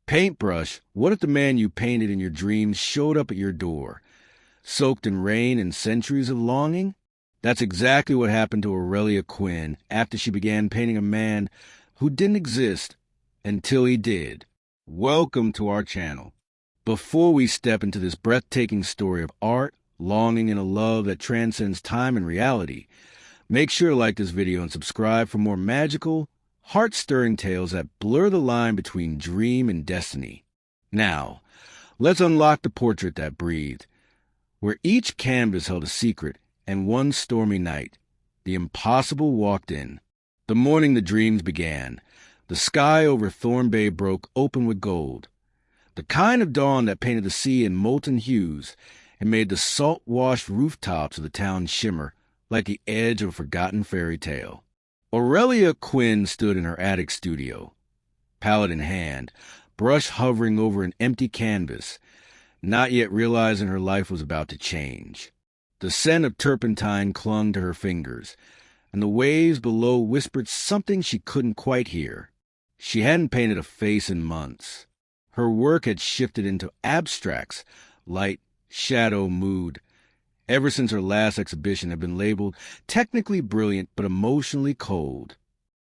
Paintbrush, what if the man you painted in your dreams showed up at your door, soaked in rain and centuries of longing? That's exactly what happened to Aurelia Quinn after she began painting a man who didn't exist until he did. Welcome to our channel. Before we step into this breathtaking story of art, longing, and a love that transcends time and reality, make sure to like this video and subscribe for more magical, heart-stirring tales that blur the line between dream and destiny. Now, let's unlock the portrait that breathed, where each canvas held a secret, and one stormy night, the impossible walked in. The morning the dreams began, the sky over Thorn Bay broke open with gold, the kind of dawn that painted the sea in molten hues and made the salt-washed rooftops of the town shimmer like the edge of a forgotten fairy tale. Aurelia Quinn stood in her attic studio, palette in hand, brush hovering over an empty canvas, not yet realizing her life was about to change. The scent of turpentine clung to her fingers, and the waves below whispered something she couldn't quite hear. She hadn't painted a face in months. Her work had shifted into abstracts, light, shadow, mood. Ever since her last exhibition had been labeled technically brilliant but emotionally cold.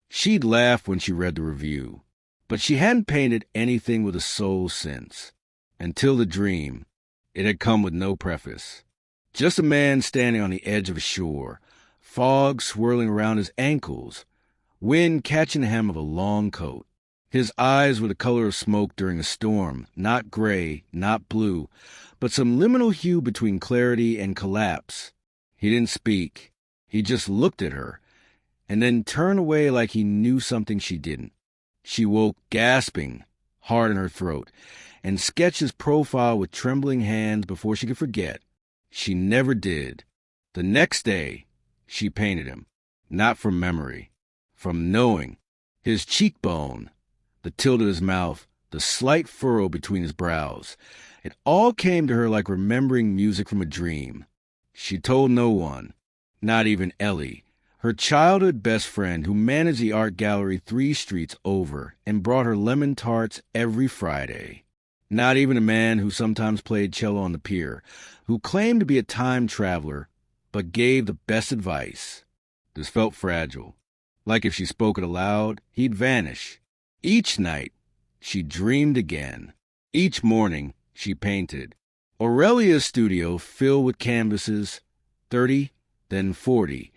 She'd laughed when she read the review, but she hadn't painted anything with a soul since. Until the dream. It had come with no preface. Just a man standing on the edge of a shore, fog swirling around his ankles, wind catching the hem of a long coat. His eyes were the color of smoke during a storm, not gray, not blue, but some liminal hue between clarity and collapse. He didn't speak. He just looked at her, and then turned away like he knew something she didn't. She woke gasping, hard in her throat, and sketched his profile with trembling hands before she could forget. She never did. The next day, she painted him, not from memory, from knowing. His cheekbone, the tilt of his mouth, the slight furrow between his brows. It all came to her like remembering music from a dream. She told no one, not even Ellie, her childhood best friend who managed the art gallery 3 streets over and brought her lemon tarts every Friday. Not even a man who sometimes played cello on the pier, who claimed to be a time traveler, but gave the best advice. This felt fragile. Like if she spoke it aloud, he'd vanish. Each night, she dreamed again. Each morning, she painted. Aurelia's studio filled with canvases, 30, then 40.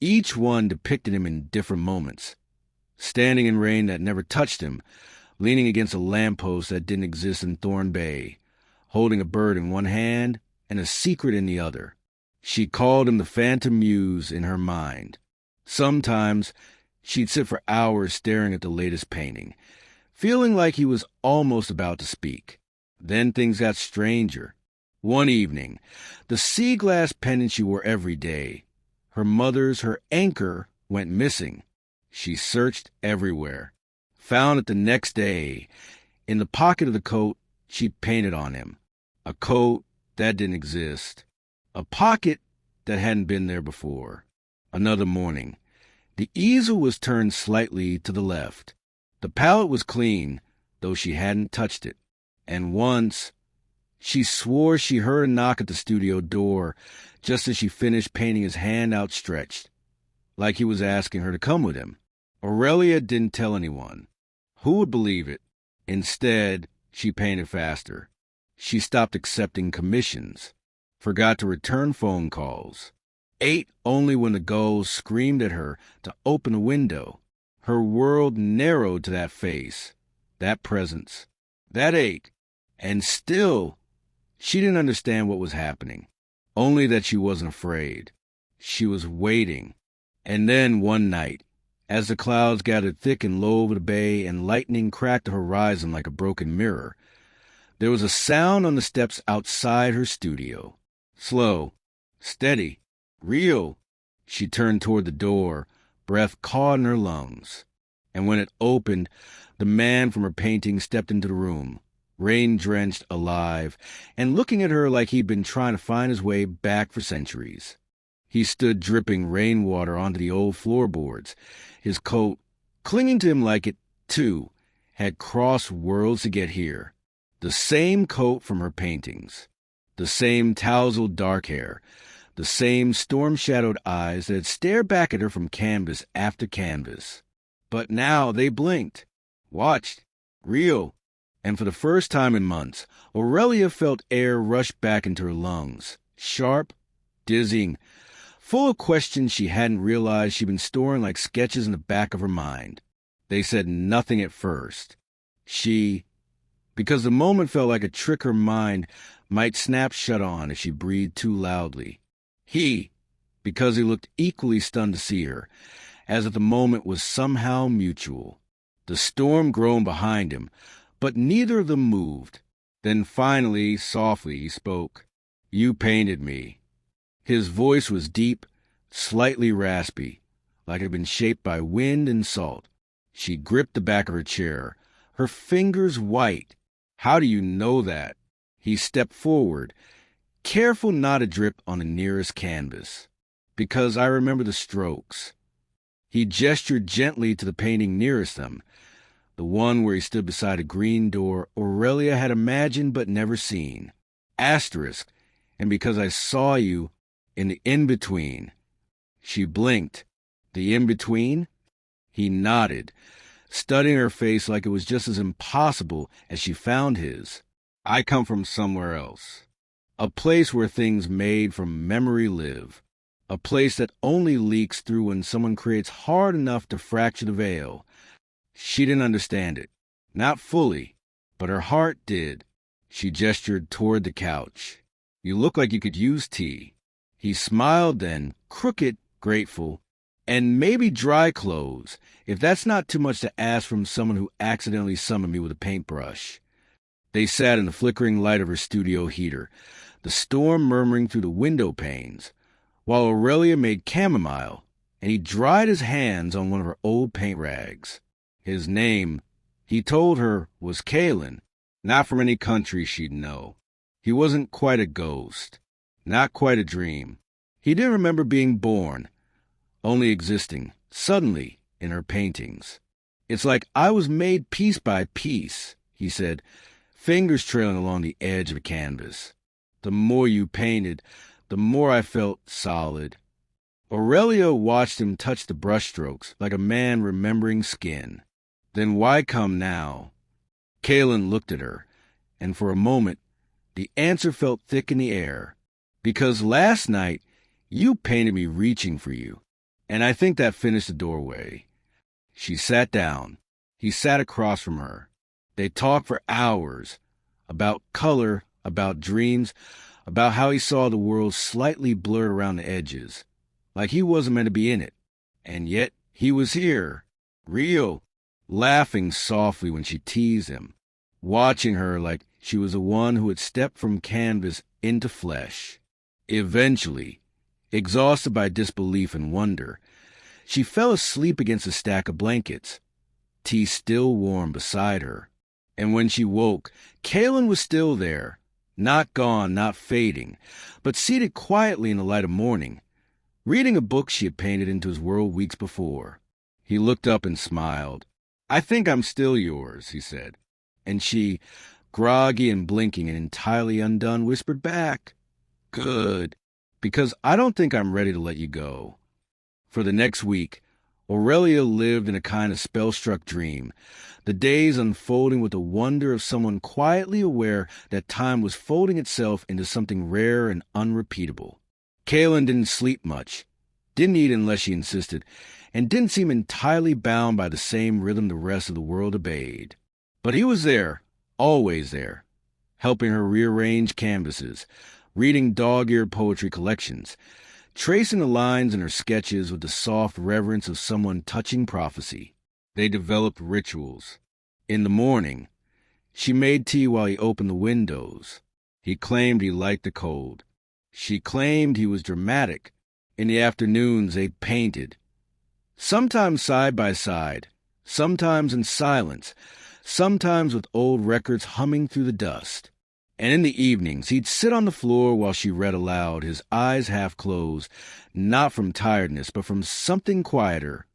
Each one depicted him in different moments. Standing in rain that never touched him, leaning against a lamppost that didn't exist in Thorn Bay, holding a bird in one hand and a secret in the other. She called him the Phantom Muse in her mind. Sometimes, she'd sit for hours staring at the latest painting, feeling like he was almost about to speak. Then things got stranger. One evening, the sea glass pendant she wore every day, her mother's, her anchor, went missing. She searched everywhere. Found it the next day. In the pocket of the coat she'd painted on him. A coat that didn't exist. A pocket that hadn't been there before. Another morning. The easel was turned slightly to the left. The palette was clean, though she hadn't touched it. And once, she swore she heard a knock at the studio door just as she finished painting, his hand outstretched, like he was asking her to come with him. Aurelia didn't tell anyone. Who would believe it? Instead, she painted faster. She stopped accepting commissions, forgot to return phone calls, ate only when the gulls screamed at her to open a window. Her world narrowed to that face, that presence, that ache, and still, she didn't understand what was happening, only that she wasn't afraid. She was waiting. And then one night, as the clouds gathered thick and low over the bay and lightning cracked the horizon like a broken mirror, there was a sound on the steps outside her studio. Slow, steady, real. She turned toward the door, breath caught in her lungs. And when it opened, the man from her painting stepped into the room, rain-drenched, alive, and looking at her like he'd been trying to find his way back for centuries. He stood dripping rainwater onto the old floorboards, his coat, clinging to him like it, too, had crossed worlds to get here. The same coat from her paintings, the same tousled dark hair, the same storm-shadowed eyes that had stared back at her from canvas after canvas. But now they blinked, watched, real, and for the first time in months, Aurelia felt air rush back into her lungs, sharp, dizzying, full of questions she hadn't realized she'd been storing like sketches in the back of her mind. They said nothing at first. Because the moment felt like a trick her mind might snap shut on if she breathed too loudly. Because he looked equally stunned to see her, as if the moment was somehow mutual. The storm groaned behind him, but neither of them moved. Then finally, softly, he spoke. "You painted me." His voice was deep, slightly raspy, like it had been shaped by wind and salt. She gripped the back of her chair, her fingers white. "How do you know that?" He stepped forward, careful not to drip on the nearest canvas. "Because I remember the strokes." He gestured gently to the painting nearest them, the one where he stood beside a green door Aurelia had imagined but never seen. Asterisk, "and because I saw you in the in-between." She blinked. "The in-between?" He nodded, studying her face like it was just as impossible as she found his. "I come from somewhere else. A place where things made from memory live. A place that only leaks through when someone creates hard enough to fracture the veil." She didn't understand it. Not fully, but her heart did. She gestured toward the couch. "You look like you could use tea." He smiled then, crooked, grateful. "And maybe dry clothes, if that's not too much to ask from someone who accidentally summoned me with a paintbrush." They sat in the flickering light of her studio heater, the storm murmuring through the window panes, while Aurelia made chamomile, and he dried his hands on one of her old paint rags. His name, he told her, was Kalen, not from any country she'd know. He wasn't quite a ghost, not quite a dream. He didn't remember being born, only existing, suddenly, in her paintings. "It's like I was made piece by piece," he said, fingers trailing along the edge of the canvas. "The more you painted, the more I felt solid." Aurelia watched him touch the brushstrokes like a man remembering skin. "Then why come now?" Kalen looked at her, and for a moment, the answer felt thick in the air. "Because last night, you painted me reaching for you, and I think that finished the doorway." She sat down. He sat across from her. They talked for hours, about color, about dreams, about how he saw the world slightly blurred around the edges, like he wasn't meant to be in it. And yet he was here, real, laughing softly when she teased him, watching her like she was the one who had stepped from canvas into flesh. Eventually, exhausted by disbelief and wonder, she fell asleep against a stack of blankets, tea still warm beside her. And when she woke, Kalen was still there, not gone, not fading, but seated quietly in the light of morning, reading a book she had painted into his world weeks before. He looked up and smiled. "I think I'm still yours," he said. And she, groggy and blinking and entirely undone, whispered back, "Good, because I don't think I'm ready to let you go." For the next week, Aurelia lived in a kind of spell-struck dream, the days unfolding with the wonder of someone quietly aware that time was folding itself into something rare and unrepeatable. Kalen didn't sleep much, didn't eat unless she insisted, and didn't seem entirely bound by the same rhythm the rest of the world obeyed. But he was there, always there, helping her rearrange canvases, reading dog-eared poetry collections, tracing the lines in her sketches with the soft reverence of someone touching prophecy. They developed rituals. In the morning, she made tea while he opened the windows. He claimed he liked the cold. She claimed he was dramatic. In the afternoons, they painted. Sometimes side by side, sometimes in silence, sometimes with old records humming through the dust. And in the evenings, he'd sit on the floor while she read aloud, his eyes half closed, not from tiredness, but from something quieter,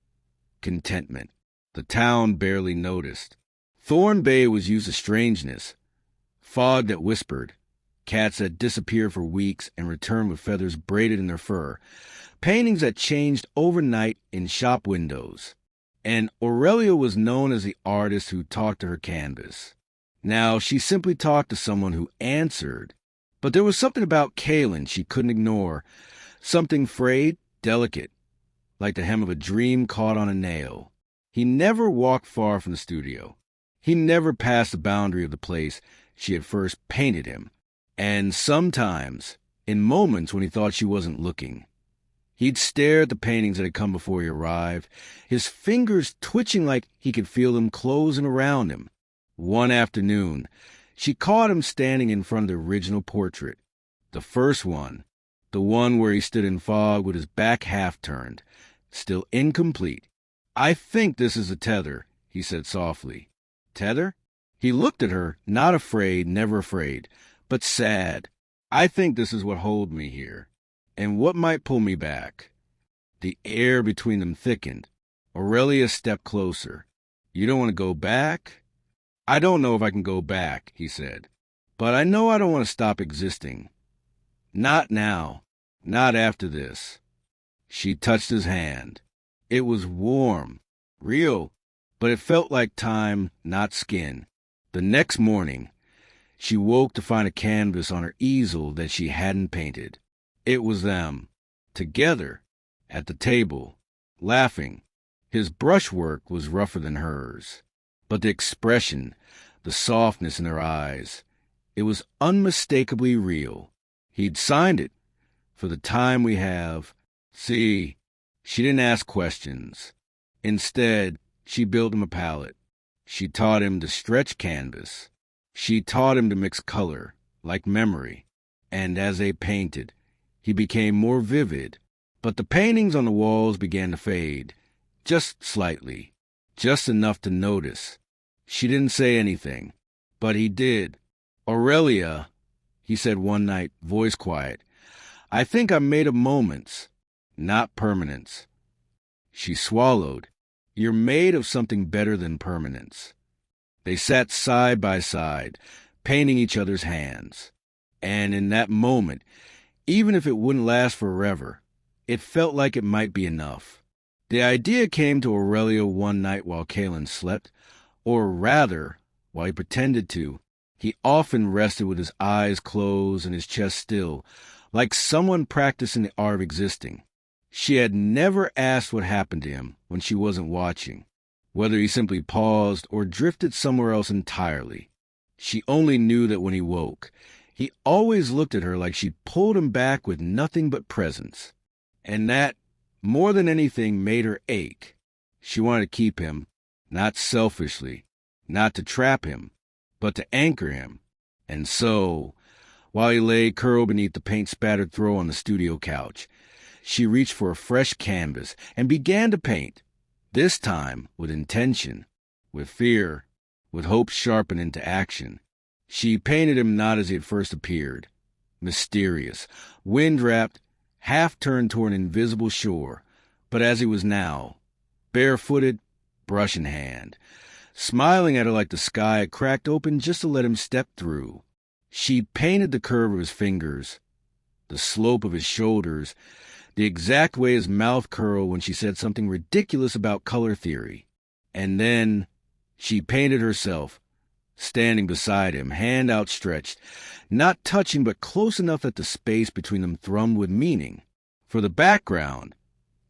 contentment. The town barely noticed. Thorn Bay was used to strangeness, fog that whispered, cats that disappeared for weeks and returned with feathers braided in their fur, paintings that changed overnight in shop windows. And Aurelia was known as the artist who talked to her canvas. Now, she simply talked to someone who answered, but there was something about Kaylin she couldn't ignore, something frayed, delicate, like the hem of a dream caught on a nail. He never walked far from the studio. He never passed the boundary of the place she had first painted him. And sometimes, in moments when he thought she wasn't looking, he'd stare at the paintings that had come before he arrived, his fingers twitching like he could feel them closing around him. One afternoon, she caught him standing in front of the original portrait, the first one, the one where he stood in fog with his back half turned, still incomplete. "I think this is a tether," he said softly. "Tether?" He looked at her, not afraid, never afraid, but sad. "I think this is what holds me here, and what might pull me back." The air between them thickened. Aurelia stepped closer. "You don't want to go back?" "I don't know if I can go back," he said, "but I know I don't want to stop existing. Not now. Not after this." She touched his hand. It was warm, real, but it felt like time, not skin. The next morning, she woke to find a canvas on her easel that she hadn't painted. It was them, together, at the table, laughing. His brushwork was rougher than hers, but the expression, the softness in her eyes, it was unmistakably real. He'd signed it, "For the time we have." See, she didn't ask questions. Instead, she built him a palette. She taught him to stretch canvas. She taught him to mix color, like memory. And as they painted, he became more vivid. But the paintings on the walls began to fade, just slightly, just enough to notice. She didn't say anything, but he did. "Aurelia," he said one night, voice quiet, "I think I'm made of moments, not permanence." She swallowed. "You're made of something better than permanence." They sat side by side, painting each other's hands. And in that moment, even if it wouldn't last forever, it felt like it might be enough. The idea came to Aurelia one night while Kaylin slept, or rather, while he pretended to. He often rested with his eyes closed and his chest still, like someone practicing the art of existing. She had never asked what happened to him when she wasn't watching, whether he simply paused or drifted somewhere else entirely. She only knew that when he woke, he always looked at her like she'd pulled him back with nothing but presence. And that, more than anything, made her ache. She wanted to keep him, not selfishly, not to trap him, but to anchor him. And so, while he lay curled beneath the paint-spattered throw on the studio couch, she reached for a fresh canvas and began to paint, this time with intention, with fear, with hope sharpened into action. She painted him not as he had first appeared, mysterious, wind-wrapped, half-turned toward an invisible shore, but as he was now, barefooted, brush in hand, smiling at her like the sky had cracked open just to let him step through. She painted the curve of his fingers, the slope of his shoulders, the exact way his mouth curled when she said something ridiculous about color theory. And then she painted herself, standing beside him, hand outstretched, not touching but close enough that the space between them thrummed with meaning. For the background,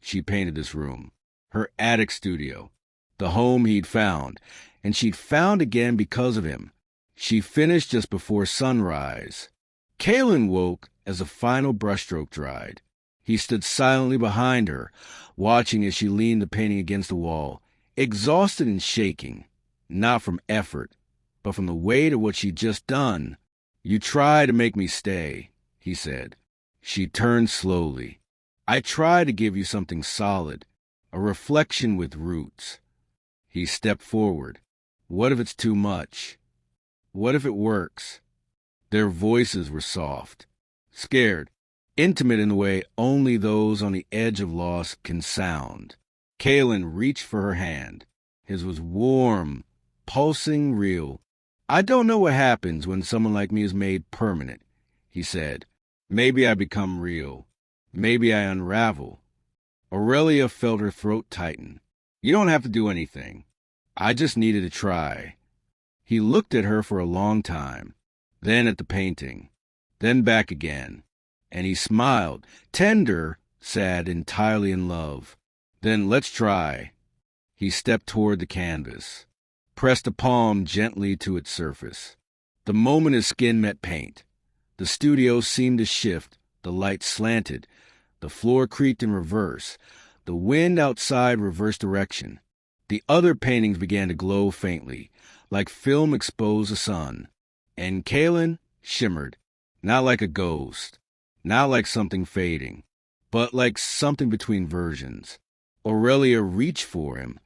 she painted this room, her attic studio, the home he'd found, and she'd found again because of him. She finished just before sunrise. Kaylin woke as the final brushstroke dried. He stood silently behind her, watching as she leaned the painting against the wall, exhausted and shaking, not from effort, but from the weight of what she'd just done. "You try to make me stay," he said. She turned slowly. "I try to give you something solid, a reflection with roots." He stepped forward. "What if it's too much? What if it works?" Their voices were soft, scared, intimate in the way only those on the edge of loss can sound. Kaylin reached for her hand. His was warm, pulsing, real. "I don't know what happens when someone like me is made permanent," he said. "Maybe I become real. Maybe I unravel." Aurelia felt her throat tighten. "You don't have to do anything. I just needed to try." He looked at her for a long time, then at the painting, then back again, and he smiled, tender, sad, entirely in love. "Then let's try." He stepped toward the canvas, pressed a palm gently to its surface. The moment his skin met paint, the studio seemed to shift, the light slanted, the floor creaked in reverse, the wind outside reversed direction. The other paintings began to glow faintly, like film exposed the sun, and Kalen shimmered, not like a ghost, not like something fading, but like something between versions. Aurelia reached for him,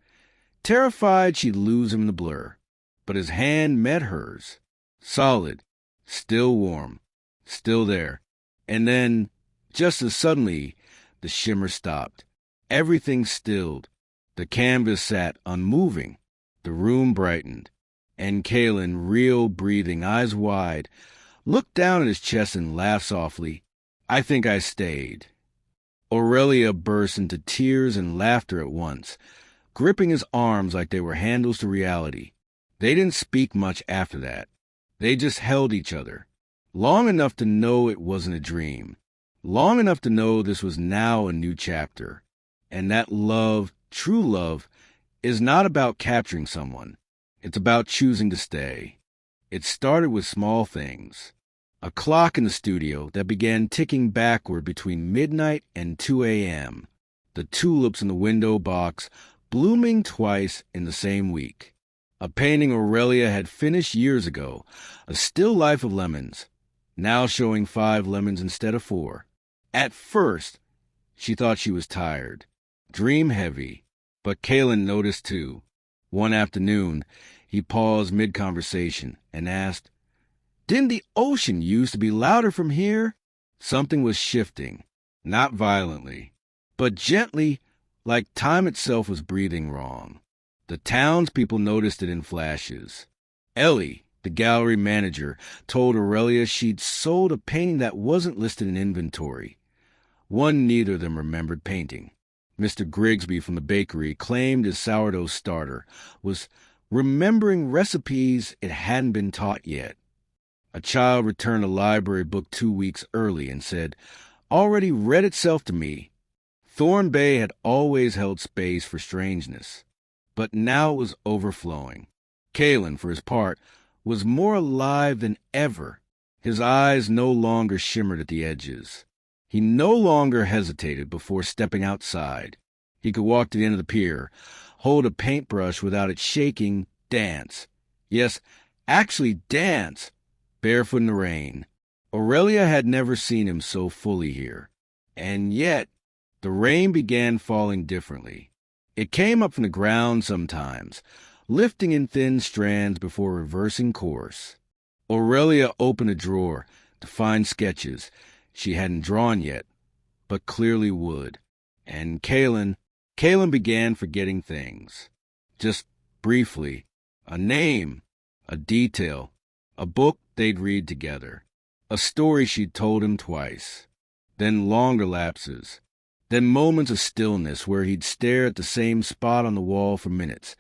terrified she'd lose him in the blur, but his hand met hers, solid, still warm, still there. And then, just as suddenly, the shimmer stopped. Everything stilled. The canvas sat unmoving. The room brightened. And Kalen, real, breathing, eyes wide, looked down at his chest and laughed softly. "I think I stayed." Aurelia burst into tears and laughter at once, gripping his arms like they were handles to reality. They didn't speak much after that. They just held each other, long enough to know it wasn't a dream, long enough to know this was now a new chapter, and that love, true love, is not about capturing someone. It's about choosing to stay. It started with small things. A clock in the studio that began ticking backward between midnight and 2 a.m. The tulips in the window box blooming twice in the same week. A painting Aurelia had finished years ago, a still life of lemons, now showing 5 lemons instead of 4. At first, she thought she was tired, dream-heavy, but Kalen noticed too. One afternoon, he paused mid-conversation and asked, "Didn't the ocean used to be louder from here?" Something was shifting, not violently, but gently, like time itself was breathing wrong. The townspeople noticed it in flashes. Ellie, the gallery manager, told Aurelia she'd sold a painting that wasn't listed in inventory. One neither of them remembered painting. Mr. Grigsby from the bakery claimed his sourdough starter was remembering recipes it hadn't been taught yet. A child returned a library book 2 weeks early and said, "Already read itself to me." Thorn Bay had always held space for strangeness, but now it was overflowing. Kalen, for his part, was more alive than ever. His eyes no longer shimmered at the edges. He no longer hesitated before stepping outside. He could walk to the end of the pier, hold a paintbrush without it shaking, dance. Yes, actually dance, barefoot in the rain. Aurelia had never seen him so fully here. And yet, the rain began falling differently. It came up from the ground sometimes, lifting in thin strands before reversing course. Aurelia opened a drawer to find sketches she hadn't drawn yet, but clearly would. And Kalen began forgetting things. Just briefly, a name, a detail, a book they'd read together, a story she'd told him twice, then longer lapses, then moments of stillness where he'd stare at the same spot on the wall for minutes,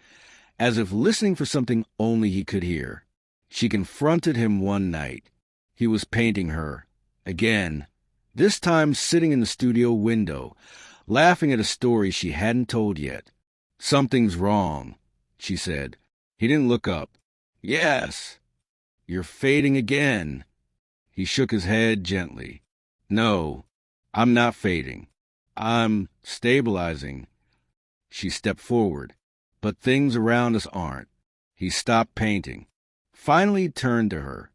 as if listening for something only he could hear. She confronted him one night. He was painting her, again, this time sitting in the studio window, laughing at a story she hadn't told yet. "Something's wrong," she said. He didn't look up. "Yes." "You're fading again." He shook his head gently. "No, I'm not fading. I'm stabilizing." She stepped forward. "But things around us aren't." He stopped painting. Finally turned to her.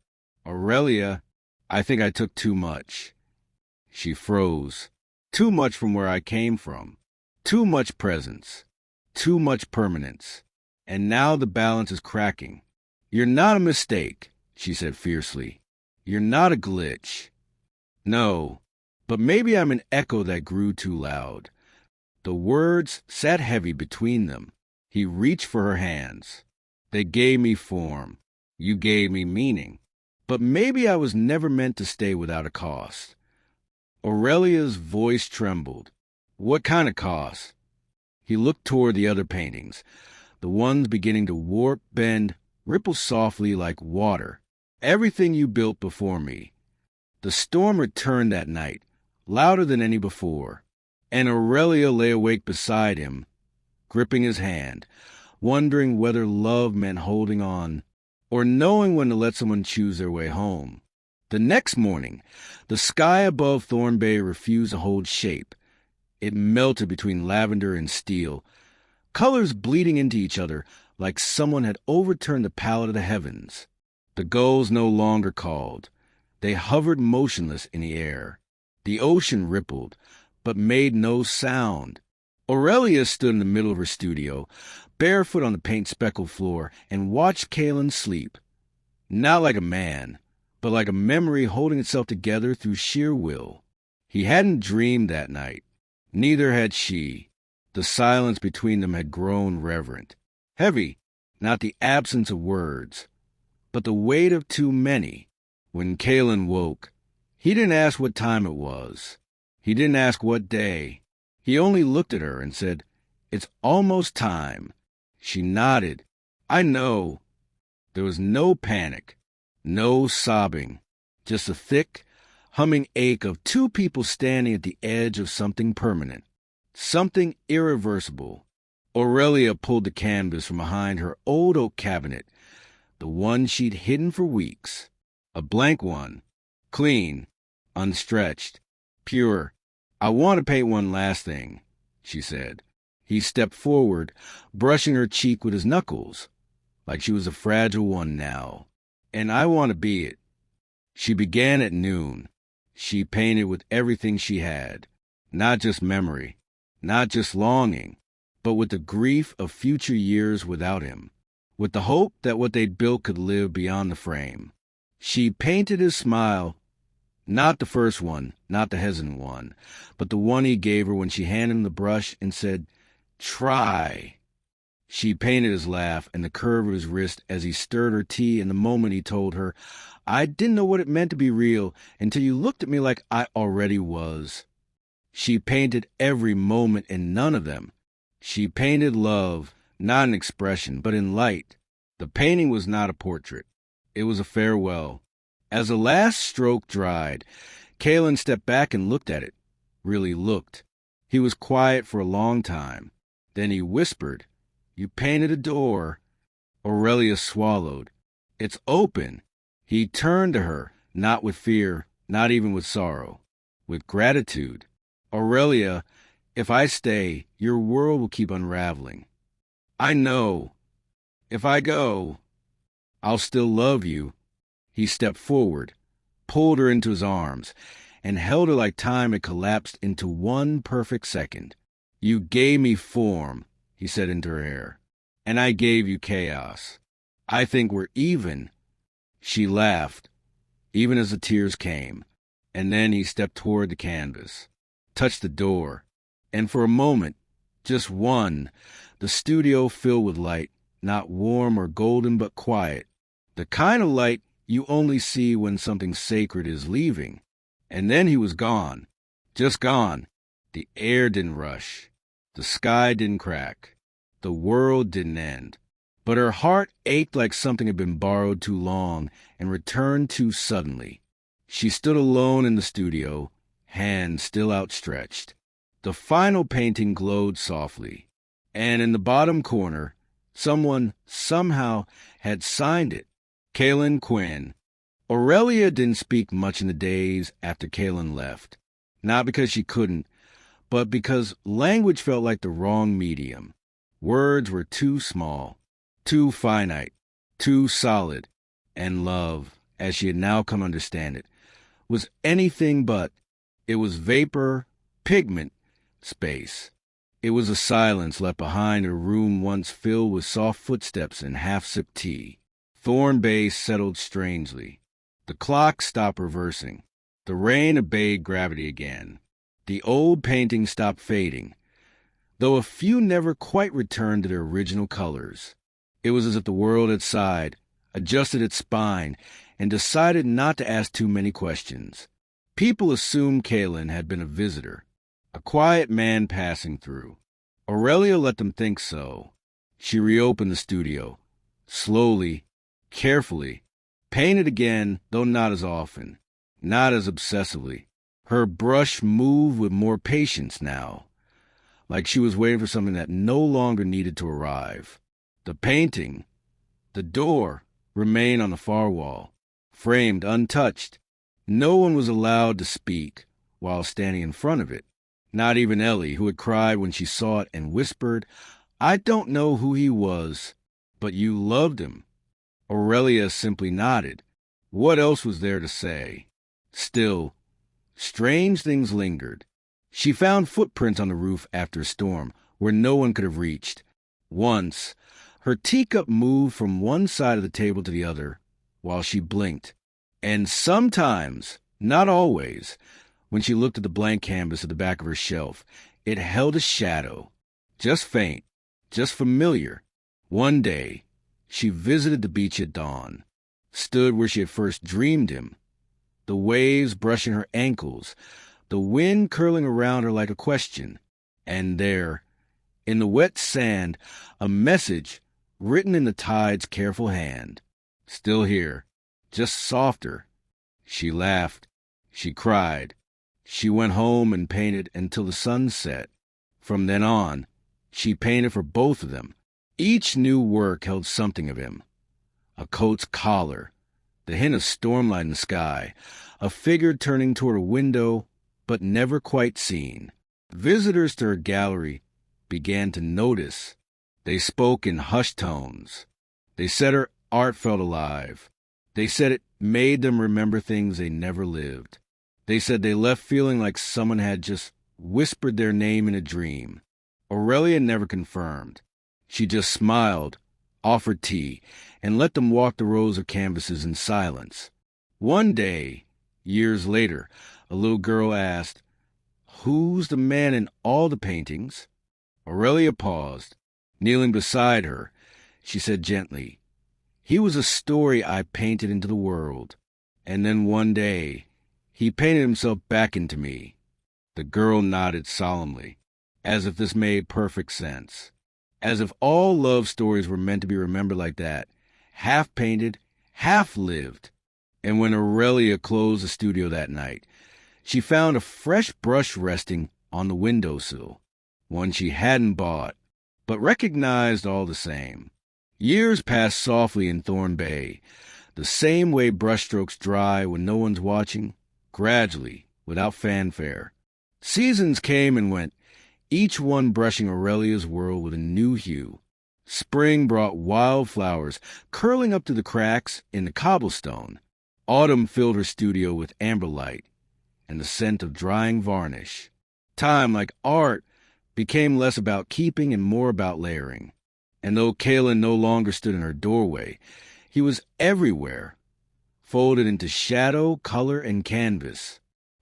"Aurelia, I think I took too much." She froze. "Too much from where I came from. Too much presence. Too much permanence. And now the balance is cracking." "You're not a mistake," she said fiercely. "You're not a glitch." "No, but maybe I'm an echo that grew too loud." The words sat heavy between them. He reached for her hands. They gave me form. You gave me meaning. But maybe I was never meant to stay without a cost. Aurelia's voice trembled. What kind of cost? He looked toward the other paintings, the ones beginning to warp, bend, ripple softly like water. Everything you built before me. The storm returned that night, louder than any before, and Aurelia lay awake beside him, gripping his hand, wondering whether love meant holding on or knowing when to let someone choose their way home. The next morning, the sky above Thorn Bay refused to hold shape. It melted between lavender and steel, colors bleeding into each other like someone had overturned the palette of the heavens. The gulls no longer called. They hovered motionless in the air. The ocean rippled, but made no sound. Aurelia stood in the middle of her studio, barefoot on the paint-speckled floor, and watched Kalen sleep. Not like a man, but like a memory holding itself together through sheer will. He hadn't dreamed that night. Neither had she. The silence between them had grown reverent. Heavy, not the absence of words, but the weight of too many. When Kalen woke, he didn't ask what time it was. He didn't ask what day. He only looked at her and said, "It's almost time." She nodded. "I know." There was no panic, no sobbing, just a thick, humming ache of two people standing at the edge of something permanent, something irreversible. Aurelia pulled the canvas from behind her old oak cabinet, the one she'd hidden for weeks. A blank one, clean, unstretched, pure. "I want to paint one last thing," she said. He stepped forward, brushing her cheek with his knuckles, like she was a fragile one now. "And I want to be it." She began at noon. She painted with everything she had, not just memory, not just longing, but with the grief of future years without him, with the hope that what they'd built could live beyond the frame. She painted his smile, not the first one, not the hesitant one, but the one he gave her when she handed him the brush and said, "Try." She painted his laugh and the curve of his wrist as he stirred her tea and the moment he told her, "I didn't know what it meant to be real until you looked at me like I already was." She painted every moment in none of them. She painted love, not in expression, but in light. The painting was not a portrait. It was a farewell. As the last stroke dried, Kalen stepped back and looked at it. Really looked. He was quiet for a long time. Then he whispered, "You painted a door." Aurelia swallowed. "It's open." He turned to her, not with fear, not even with sorrow, with gratitude. "Aurelia, if I stay, your world will keep unraveling. I know. If I go, I'll still love you." He stepped forward, pulled her into his arms, and held her like time had collapsed into one perfect second. "You gave me form," he said into her hair, "and I gave you chaos. I think we're even." She laughed, even as the tears came, and then he stepped toward the canvas, touched the door, and for a moment, just one, the studio filled with light, not warm or golden but quiet, the kind of light you only see when something sacred is leaving. And then he was gone, just gone. The air didn't rush, the sky didn't crack, the world didn't end. But her heart ached like something had been borrowed too long and returned too suddenly. She stood alone in the studio, hands still outstretched. The final painting glowed softly, and in the bottom corner, someone, somehow, had signed it. Kalen Quinn. Aurelia didn't speak much in the days after Kalen left, not because she couldn't, but because language felt like the wrong medium. Words were too small, too finite, too solid, and love, as she had now come to understand it, was anything but. It was vapor, pigment, space. It was a silence left behind in a room once filled with soft footsteps and half-sipped tea. Thorn Bay settled strangely. The clock stopped reversing. The rain obeyed gravity again. The old paintings stopped fading, though a few never quite returned to their original colors. It was as if the world had sighed, adjusted its spine, and decided not to ask too many questions. People assumed Kalen had been a visitor, a quiet man passing through. Aurelia let them think so. She reopened the studio, slowly, carefully, painted again, though not as often, not as obsessively. Her brush moved with more patience now, like she was waiting for something that no longer needed to arrive. The painting, the door, remained on the far wall, framed, untouched. No one was allowed to speak while standing in front of it. Not even Ellie, who had cried when she saw it and whispered, "I don't know who he was, but you loved him." Aurelia simply nodded. What else was there to say? Still, strange things lingered. She found footprints on the roof after a storm, where no one could have reached. Once, her teacup moved from one side of the table to the other while she blinked. And sometimes, not always, when she looked at the blank canvas at the back of her shelf, it held a shadow, just faint, just familiar. One day, she visited the beach at dawn, stood where she had first dreamed him, the waves brushing her ankles, the wind curling around her like a question. And there, in the wet sand, a message written in the tide's careful hand. Still here, just softer. She laughed. She cried. She went home and painted until the sun set. From then on, she painted for both of them. Each new work held something of him. A coat's collar, the hint of stormlight in the sky, a figure turning toward a window, but never quite seen. Visitors to her gallery began to notice. They spoke in hushed tones. They said her art felt alive. They said it made them remember things they never lived. They said they left feeling like someone had just whispered their name in a dream. Aurelia never confirmed. She just smiled, offered tea, and let them walk the rows of canvases in silence. One day, years later, a little girl asked, "Who's the man in all the paintings?" Aurelia paused. Kneeling beside her, she said gently, "He was a story I painted into the world. And then one day, he painted himself back into me." The girl nodded solemnly, as if this made perfect sense. As if all love stories were meant to be remembered like that, half painted, half lived. And when Aurelia closed the studio that night, she found a fresh brush resting on the windowsill, one she hadn't bought, but recognized all the same. Years passed softly in Thorn Bay, the same way brushstrokes dry when no one's watching, gradually, without fanfare. Seasons came and went, each one brushing Aurelia's world with a new hue. Spring brought wildflowers curling up to the cracks in the cobblestone. Autumn filled her studio with amber light and the scent of drying varnish. Time, like art, became less about keeping and more about layering. And though Kalen no longer stood in her doorway, he was everywhere, folded into shadow, color, and canvas.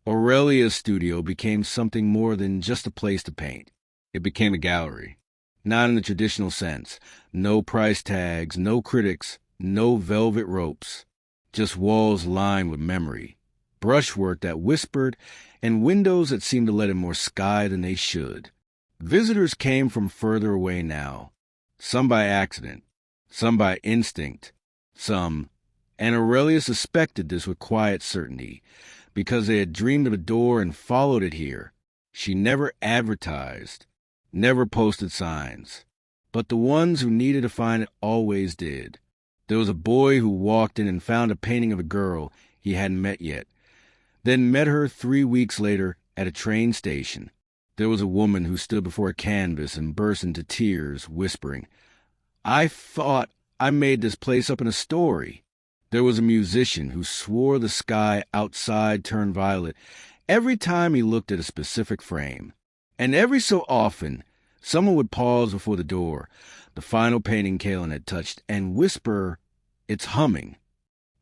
Aurelia's studio became something more than just a place to paint. It became a gallery. Not in the traditional sense. No price tags, no critics, no velvet ropes. Just walls lined with memory, brushwork that whispered, and windows that seemed to let in more sky than they should. Visitors came from further away now. Some by accident, some by instinct, some, and Aurelia suspected this with quiet certainty, because they had dreamed of a door and followed it here. She never advertised, never posted signs, but the ones who needed to find it always did. There was a boy who walked in and found a painting of a girl he hadn't met yet, then met her 3 weeks later at a train station. There was a woman who stood before a canvas and burst into tears, whispering, "I thought I made this place up in a story." There was a musician who swore the sky outside turned violet every time he looked at a specific frame. And every so often, someone would pause before the door, the final painting Kalen had touched, and whisper, "It's humming."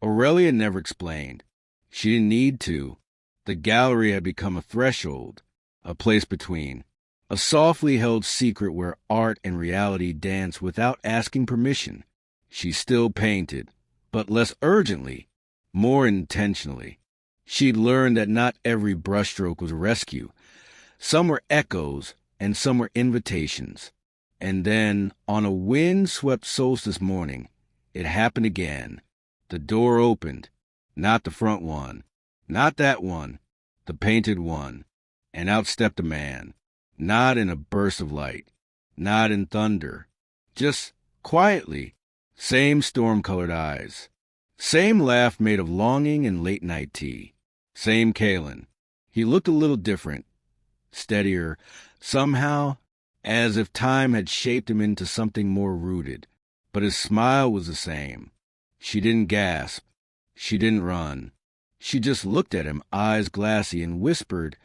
Aurelia never explained. She didn't need to. The gallery had become a threshold, a place between, a softly held secret where art and reality dance without asking permission. She still painted, but less urgently, more intentionally. She'd learned that not every brushstroke was a rescue. Some were echoes, and some were invitations. And then, on a wind-swept solstice morning, it happened again. The door opened. Not the front one. Not that one. The painted one. And out stepped a man. Not in a burst of light. Not in thunder. Just quietly. Same storm-colored eyes. Same laugh made of longing and late-night tea. Same Kalen. He looked a little different. Steadier. Somehow, as if time had shaped him into something more rooted. But his smile was the same. She didn't gasp. She didn't run. She just looked at him, eyes glassy, and whispered,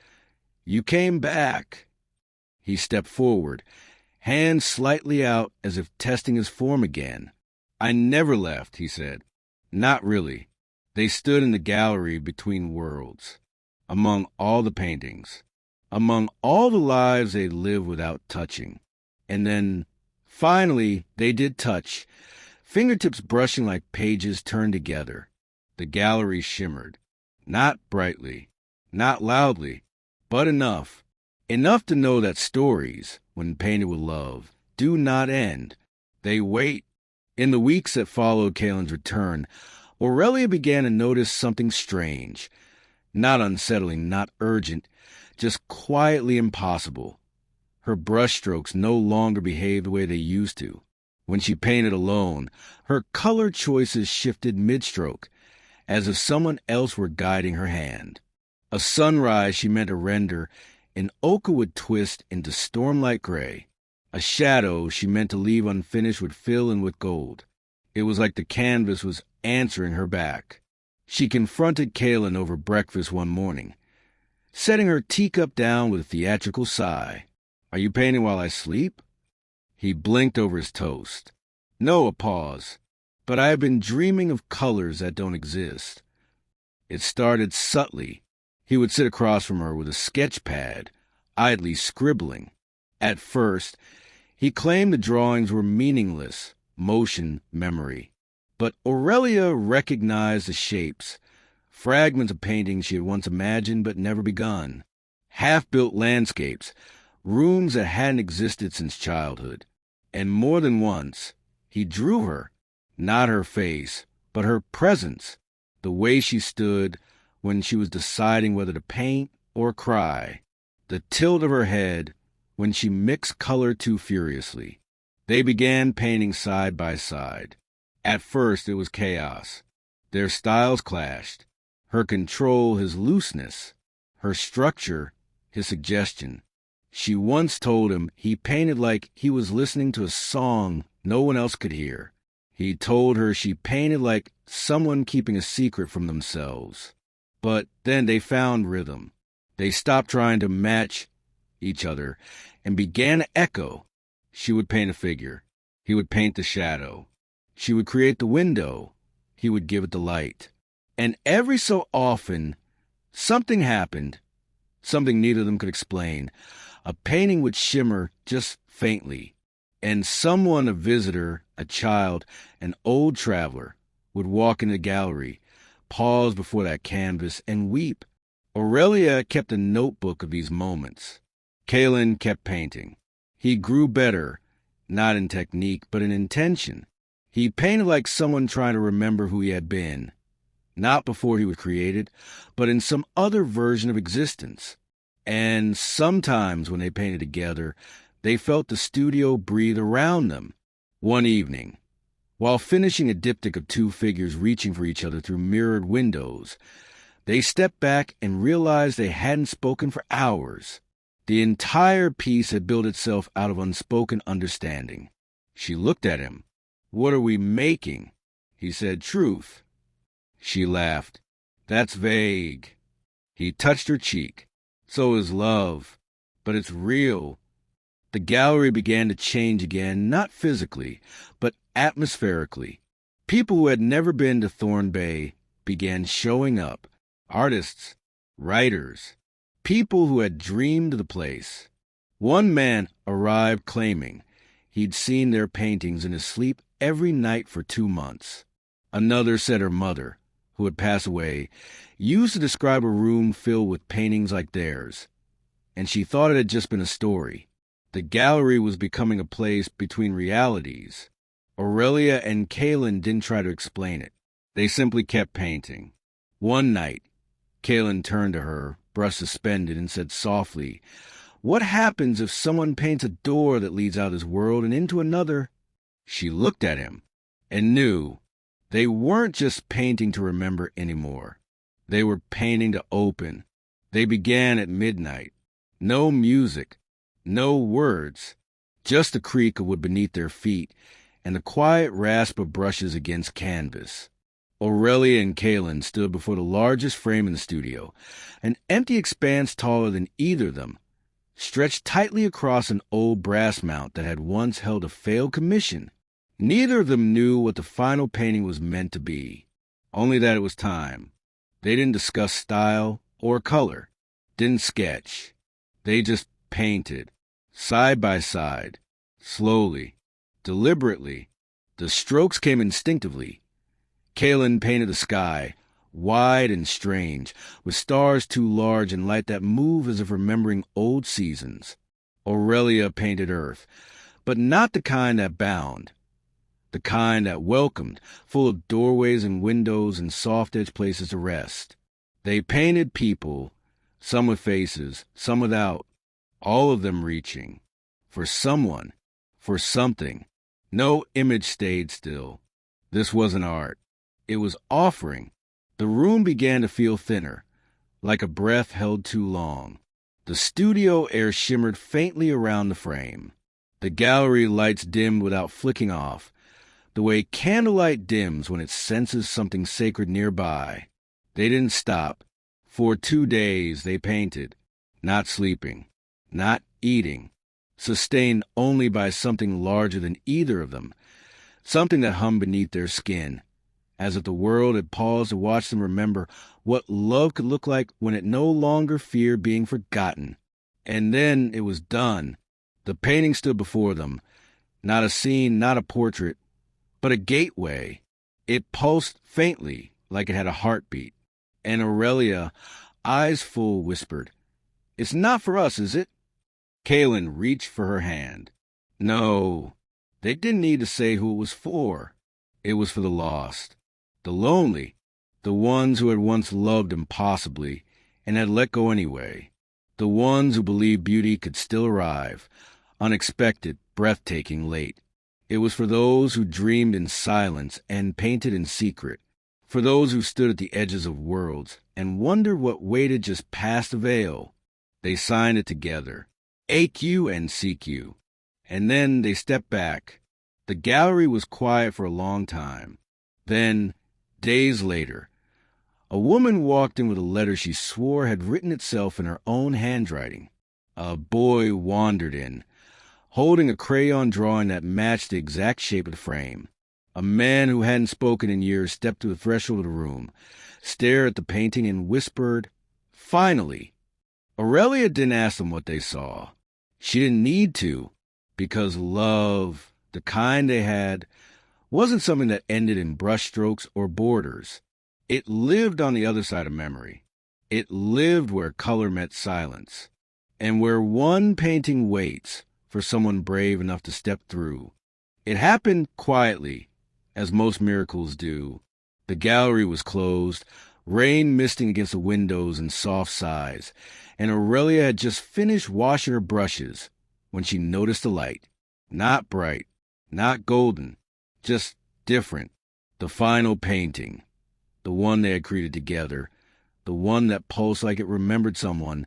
"You came back." He stepped forward, hands slightly out as if testing his form again. "I never left," he said. "Not really." They stood in the gallery between worlds, among all the paintings, among all the lives they'd lived without touching. And then, finally, they did touch, fingertips brushing like pages turned together. The gallery shimmered. Not brightly, not loudly, but enough. Enough to know that stories, when painted with love, do not end. They wait. In the weeks that followed Kalen's return, Aurelia began to notice something strange. Not unsettling, not urgent, just quietly impossible. Her brushstrokes no longer behaved the way they used to. When she painted alone, her color choices shifted mid-stroke, as if someone else were guiding her hand. A sunrise she meant to render an ochre would twist into storm-like gray. A shadow she meant to leave unfinished would fill in with gold. It was like the canvas was answering her back. She confronted Kalen over breakfast one morning, setting her teacup down with a theatrical sigh. "Are you painting while I sleep?" He blinked over his toast. "No," a pause. "But I have been dreaming of colors that don't exist." It started subtly. He would sit across from her with a sketch pad, idly scribbling. At first, he claimed the drawings were meaningless, motion memory. But Aurelia recognized the shapes, fragments of paintings she had once imagined but never begun. Half-built landscapes, rooms that hadn't existed since childhood. And more than once, he drew her, not her face, but her presence, the way she stood when she was deciding whether to paint or cry, the tilt of her head when she mixed color too furiously. They began painting side by side. At first it was chaos. Their styles clashed. Her control, his looseness. Her structure, his suggestion. She once told him he painted like he was listening to a song no one else could hear. He told her she painted like someone keeping a secret from themselves. But then they found rhythm. They stopped trying to match each other and began to echo. She would paint a figure. He would paint the shadow. She would create the window. He would give it the light. And every so often, something happened, something neither of them could explain. A painting would shimmer just faintly, and someone, a visitor, a child, an old traveler, would walk in the gallery, pause before that canvas, and weep. Aurelia kept a notebook of these moments. Kalen kept painting. He grew better, not in technique, but in intention. He painted like someone trying to remember who he had been, not before he was created, but in some other version of existence. And sometimes when they painted together, they felt the studio breathe around them. One evening, while finishing a diptych of two figures reaching for each other through mirrored windows, they stepped back and realized they hadn't spoken for hours. The entire piece had built itself out of unspoken understanding. She looked at him. "What are we making?" He said, "Truth." She laughed. "That's vague." He touched her cheek. "So is love. But it's real." The gallery began to change again, not physically, but atmospherically. People who had never been to Thorn Bay began showing up. Artists, writers, people who had dreamed of the place. One man arrived claiming he'd seen their paintings in his sleep every night for 2 months. Another said her mother, who had passed away, used to describe a room filled with paintings like theirs, and she thought it had just been a story. The gallery was becoming a place between realities. Aurelia and Kaylin didn't try to explain it. They simply kept painting. One night, Kaylin turned to her, brush suspended, and said softly, "What happens if someone paints a door that leads out of this world and into another?" She looked at him and knew they weren't just painting to remember anymore. They were painting to open. They began at midnight. No music, no words, just the creak of wood beneath their feet and the quiet rasp of brushes against canvas. Aurelia and Kaylin stood before the largest frame in the studio, an empty expanse taller than either of them, stretched tightly across an old brass mount that had once held a failed commission. Neither of them knew what the final painting was meant to be, only that it was time. They didn't discuss style or color, didn't sketch. They just painted, side by side, slowly, deliberately. The strokes came instinctively. Kaylin painted the sky, wide and strange, with stars too large and light that move as if remembering old seasons. Aurelia painted earth, but not the kind that bound. The kind that welcomed, full of doorways and windows and soft-edged places to rest. They painted people, some with faces, some without, all of them reaching. For someone, for something. No image stayed still. This wasn't art. It was offering. The room began to feel thinner, like a breath held too long. The studio air shimmered faintly around the frame. The gallery lights dimmed without flicking off, the way candlelight dims when it senses something sacred nearby. They didn't stop. For 2 days they painted, not sleeping, not eating, sustained only by something larger than either of them, something that hummed beneath their skin, as if the world had paused to watch them remember what love could look like when it no longer feared being forgotten. And then it was done. The painting stood before them, not a scene, not a portrait, but a gateway. It pulsed faintly, like it had a heartbeat. And Aurelia, eyes full, whispered, "It's not for us, is it?" Kaylin reached for her hand. No, they didn't need to say who it was for. It was for the lost, the lonely, the ones who had once loved impossibly and had let go anyway, the ones who believed beauty could still arrive, unexpected, breathtaking, late. It was for those who dreamed in silence and painted in secret, for those who stood at the edges of worlds and wondered what waited just past the veil. They signed it together, AQ and CQ, and then they stepped back. The gallery was quiet for a long time. Then, days later, a woman walked in with a letter she swore had written itself in her own handwriting. A boy wandered in, holding a crayon drawing that matched the exact shape of the frame. A man who hadn't spoken in years stepped to the threshold of the room, stared at the painting, and whispered, "Finally." Aurelia didn't ask them what they saw. She didn't need to, because love, the kind they had, wasn't something that ended in brushstrokes or borders. It lived on the other side of memory. It lived where color met silence, and where one painting waits for someone brave enough to step through. It happened quietly, as most miracles do. The gallery was closed, rain misting against the windows and soft sighs, and Aurelia had just finished washing her brushes when she noticed a light. Not bright, not golden, just different. The final painting, the one they had created together, the one that pulsed like it remembered someone,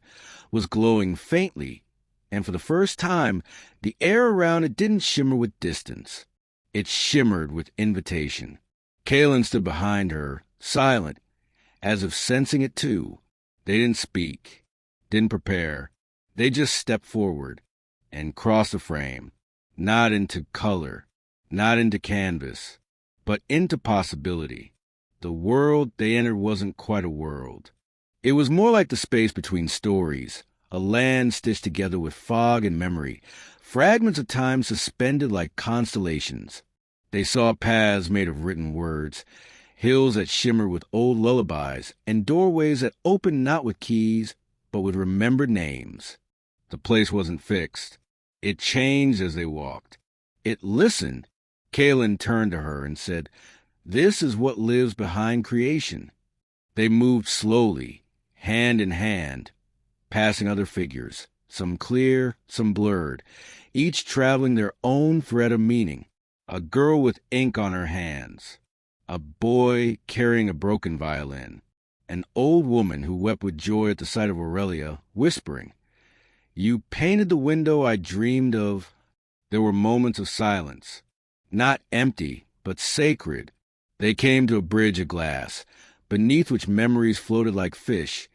was glowing faintly, and for the first time, the air around it didn't shimmer with distance. It shimmered with invitation. Kaylin stood behind her, silent, as if sensing it too. They didn't speak, didn't prepare. They just stepped forward and crossed the frame, not into color, not into canvas, but into possibility. The world they entered wasn't quite a world. It was more like the space between stories, a land stitched together with fog and memory, fragments of time suspended like constellations. They saw paths made of written words, hills that shimmered with old lullabies, and doorways that opened not with keys, but with remembered names. The place wasn't fixed. It changed as they walked. It listened. Kaylin turned to her and said, "This is what lives behind creation." They moved slowly, hand in hand, passing other figures, some clear, some blurred, each traveling their own thread of meaning. A girl with ink on her hands, a boy carrying a broken violin, an old woman who wept with joy at the sight of Aurelia, whispering, "You painted the window I dreamed of." There were moments of silence, not empty, but sacred. They came to a bridge of glass, beneath which memories floated like fish,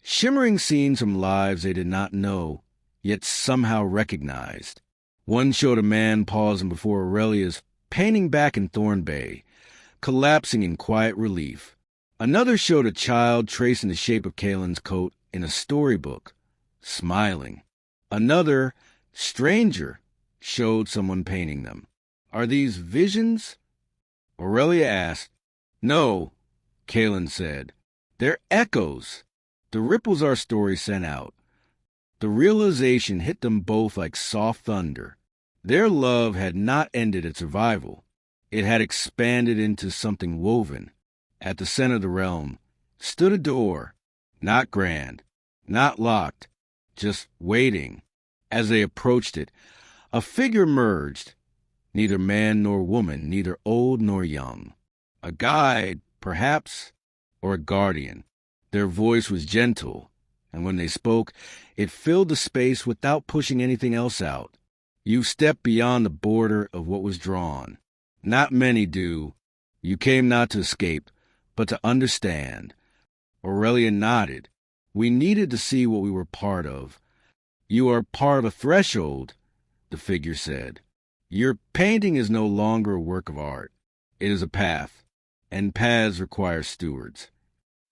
shimmering scenes from lives they did not know, yet somehow recognized. One showed a man pausing before Aurelia's painting back in Thorn Bay, collapsing in quiet relief. Another showed a child tracing the shape of Kaylin's coat in a storybook, smiling. Another, stranger, showed someone painting them. "Are these visions?" Aurelia asked. "No," Kaylin said. "They're echoes. The ripples our story sent out." The realization hit them both like soft thunder. Their love had not ended at survival. It had expanded into something woven. At the center of the realm stood a door, not grand, not locked, just waiting. As they approached it, a figure emerged, neither man nor woman, neither old nor young. A guide, perhaps, or a guardian. Their voice was gentle, and when they spoke, it filled the space without pushing anything else out. You stepped beyond the border of what was drawn. Not many do. You came not to escape, but to understand. Aurelia nodded. "We needed to see what we were part of." "You are part of a threshold," the figure said. "Your painting is no longer a work of art. It is a path, and paths require stewards."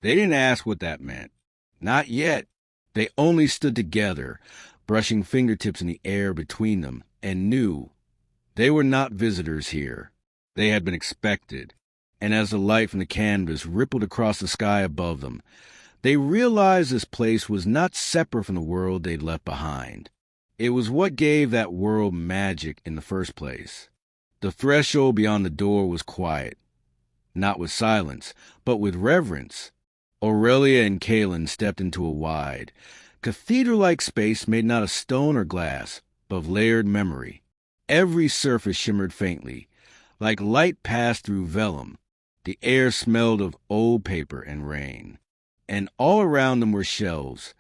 They didn't ask what that meant. Not yet. They only stood together, brushing fingertips in the air between them, and knew they were not visitors here. They had been expected. And as the light from the canvas rippled across the sky above them, they realized this place was not separate from the world they'd left behind. It was what gave that world magic in the first place. The threshold beyond the door was quiet, not with silence, but with reverence. Aurelia and Kaylin stepped into a wide, cathedral-like space made not of stone or glass, but of layered memory. Every surface shimmered faintly, like light passed through vellum. The air smelled of old paper and rain. And all around them were shelves,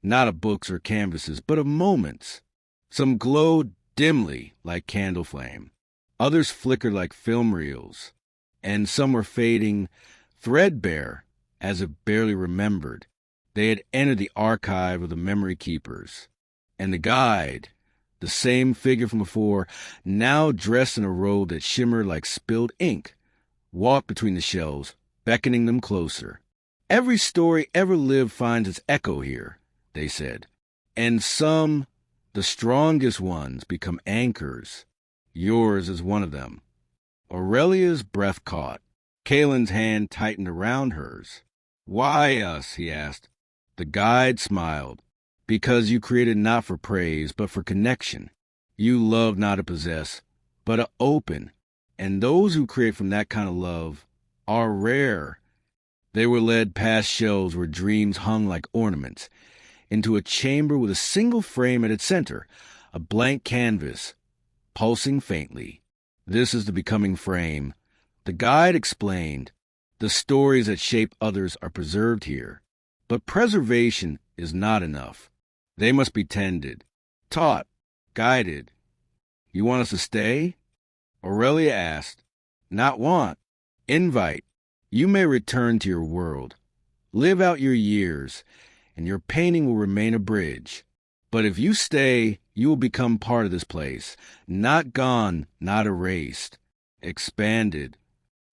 not of books or canvases, but of moments. Some glowed dimly like candle flame. Others flickered like film reels. And some were fading, threadbare, as if barely remembered. They had entered the archive of the memory keepers. And the guide, the same figure from before, now dressed in a robe that shimmered like spilled ink, walked between the shelves, beckoning them closer. "Every story ever lived finds its echo here," they said. "And some, the strongest ones, become anchors. Yours is one of them." Aurelia's breath caught. Kaylin's hand tightened around hers. "Why us?" he asked. The guide smiled. "Because you created not for praise, but for connection. You love not to possess, but to open. And those who create from that kind of love are rare." They were led past shelves where dreams hung like ornaments, into a chamber with a single frame at its center, a blank canvas, pulsing faintly. "This is the becoming frame." The guide explained. "The stories that shape others are preserved here. But preservation is not enough. They must be tended, taught, guided." "You want us to stay?" Aurelia asked. "Not want. Invite. You may return to your world. Live out your years, and your painting will remain a bridge. But if you stay, you will become part of this place. Not gone, not erased. Expanded."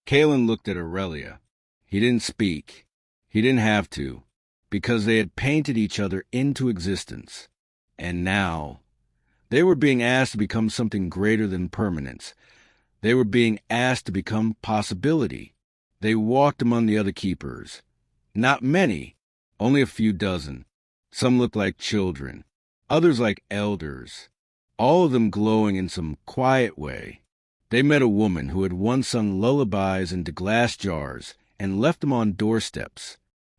Kaylin looked at Aurelia. He didn't speak. He didn't have to, because they had painted each other into existence. And now, they were being asked to become something greater than permanence. They were being asked to become possibility. They walked among the other keepers. Not many, only a few dozen. Some looked like children, others like elders, all of them glowing in some quiet way. They met a woman who had once sung lullabies into glass jars and left them on doorsteps,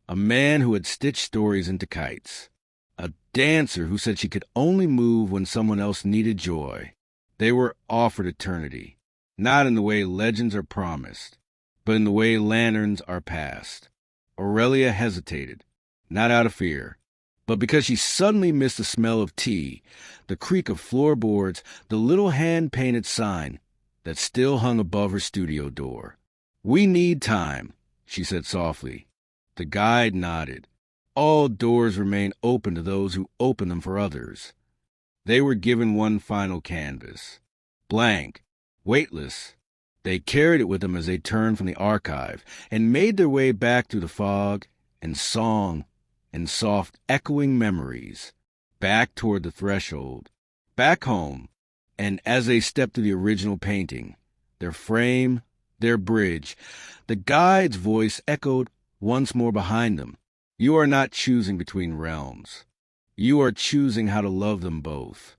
a man who had stitched stories into kites, a dancer who said she could only move when someone else needed joy. They were offered eternity, not in the way legends are promised, but in the way lanterns are passed. Aurelia hesitated, not out of fear, but because she suddenly missed the smell of tea, the creak of floorboards, the little hand-painted sign that still hung above her studio door. "We need time," she said softly. The guide nodded. All doors remain open to those who open them for others. They were given one final canvas. Blank, weightless. They carried it with them as they turned from the archive and made their way back through the fog and song and soft echoing memories, back toward the threshold, back home. And as they stepped through the original painting, their frame, their bridge, the guide's voice echoed once more behind them. "You are not choosing between realms. You are choosing how to love them both."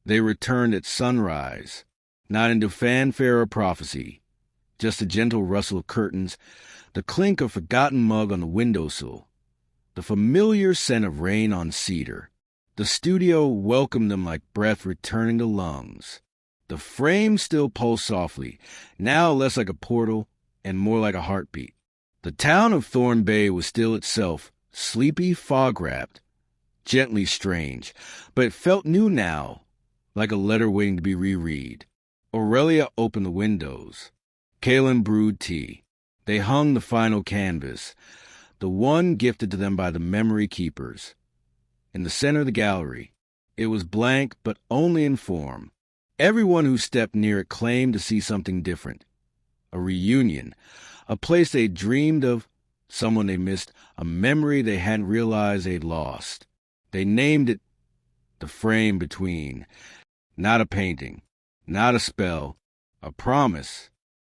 They returned at sunrise, not into fanfare or prophecy, just a gentle rustle of curtains, the clink of forgotten mug on the windowsill, the familiar scent of rain on cedar. The studio welcomed them like breath returning to lungs. The frame still pulsed softly, now less like a portal and more like a heartbeat. The town of Thorn Bay was still itself, sleepy, fog-wrapped, gently strange, but it felt new now, like a letter waiting to be reread. Aurelia opened the windows. Kaylin brewed tea. They hung the final canvas, the one gifted to them by the memory keepers. In the center of the gallery, it was blank but only in form. Everyone who stepped near it claimed to see something different. A reunion, a place they dreamed of, someone they missed, a memory they hadn't realized they'd lost. They named it The Frame Between. Not a painting, not a spell, a promise.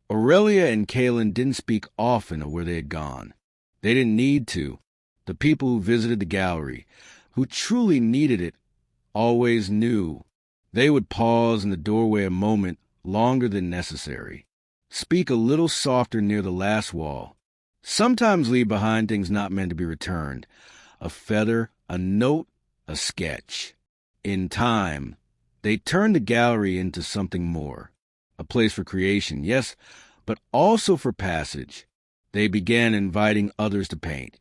Aurelia and Kaylin didn't speak often of where they had gone. They didn't need to. The people who visited the gallery, who truly needed it, always knew. They would pause in the doorway a moment longer than necessary, speak a little softer near the last wall, sometimes leave behind things not meant to be returned, a feather, a note, a sketch. In time, they turned the gallery into something more, a place for creation, yes, but also for passage. They began inviting others to paint,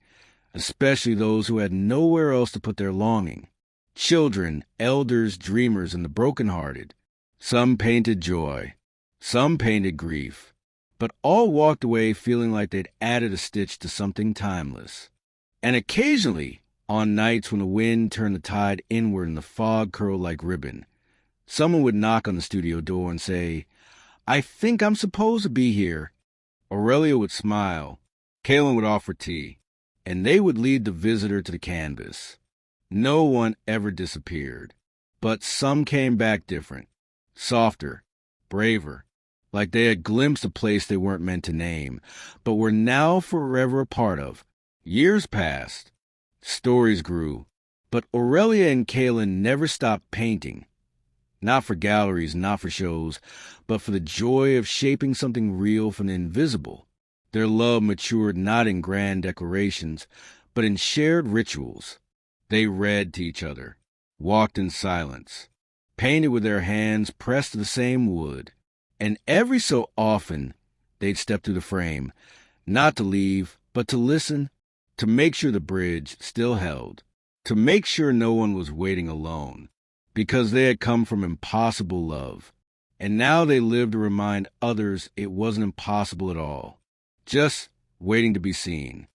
especially those who had nowhere else to put their longing. Children, elders, dreamers, and the broken-hearted. Some painted joy, some painted grief, but all walked away feeling like they'd added a stitch to something timeless. And occasionally, on nights when the wind turned the tide inward and the fog curled like ribbon, someone would knock on the studio door and say, "I think I'm supposed to be here." Aurelia would smile. Kaylin would offer tea, and they would lead the visitor to the canvas. No one ever disappeared, but some came back different, softer, braver, like they had glimpsed a place they weren't meant to name, but were now forever a part of. Years passed. Stories grew, but Aurelia and Kaylin never stopped painting. Not for galleries, not for shows, but for the joy of shaping something real from the invisible. Their love matured not in grand declarations, but in shared rituals. They read to each other, walked in silence, painted with their hands pressed to the same wood, and every so often they'd step through the frame, not to leave, but to listen, to make sure the bridge still held, to make sure no one was waiting alone, because they had come from impossible love, and now they lived to remind others it wasn't impossible at all, just waiting to be seen.